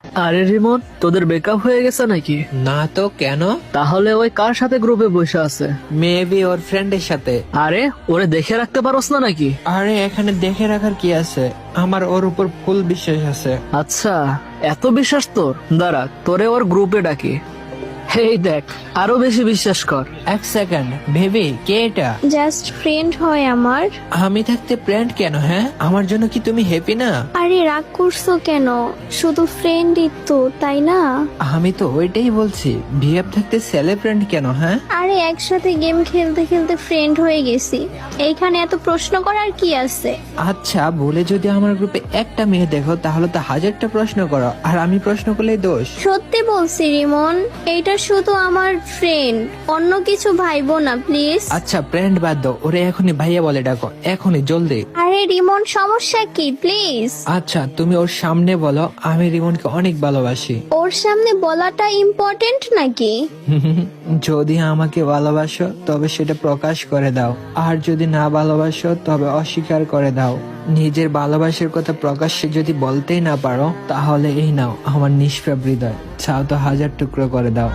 আরে রিমন, তোদের ব্রেকআপ হয়ে গেছে নাকি? না তো, কেন? তাহলে ওই কার সাথে গ্রুপে বসে আছে? মেবি ওর ফ্রেন্ডের সাথে। আরে ওরে দেখে রাখতে পারোস না নাকি? আরে এখানে দেখে রাখার কি আছে, আমার ওর উপর ফুল বিশ্বাস আছে। আচ্ছা, এত বিশ্বাস তোর? দাঁড়া, তোরে ওর গ্রুপে ডাকি। এই দেখ, আরো বেশি বিশ্বাস কর। এক সেকেন্ড, ভেবে কে এটা? জাস্ট ফ্রেন্ড হয় আমার। আমি থাকতে ফ্রেন্ড কেন? হ্যাঁ, আমার জন্য কি তুমি হ্যাপি না? আরে রাগ করছো কেন? শুধু ফ্রেন্ডই তো, তাই না? আমি তো ওইটাই বলছি, বিহেভ থাকতে ছেলে ফ্রেন্ড কেন? হ্যাঁ, আরে একসাথে গেম খেলতে খেলতে ফ্রেন্ড হয়ে গেছি, এইখানে এত প্রশ্ন করার কি আছে? আচ্ছা, বলে যদি আমার গ্রুপে একটা মেয়ে দেখো তাহলে তো হাজারটা প্রশ্ন করো, আর আমি প্রশ্ন করলেই দোষ। সত্যি বলছি রিমন, এইটা শুধু আমার ফ্রেন্ড, অন্য কিছু ভাইবো না প্লিজ। আচ্ছা, ফ্রেন্ড বাদ দাও, ওরে এখনই ভাইয়া বলে ডাকো, এখনই জলদি। আরে রিমন, সমস্যা কি প্লিজ? আচ্ছা, তুমি ওর সামনে বলো আমি রিমনকে অনেক ভালোবাসি। ওর সামনে বলাটা ইম্পর্টেন্ট নাকি? যদি আমাকে ভালোবাসো তবে সেটা প্রকাশ করে দাও, আর যদি না ভালোবাসো তবে অস্বীকার করে দাও। নিজের ভালোবাসার কথা প্রকাশ্যে যদি বলতেই না পারো তাহলে এই নাও আমার নিষ্পাপ হৃদয়, চাও তো হাজার টুকরো করে দাও।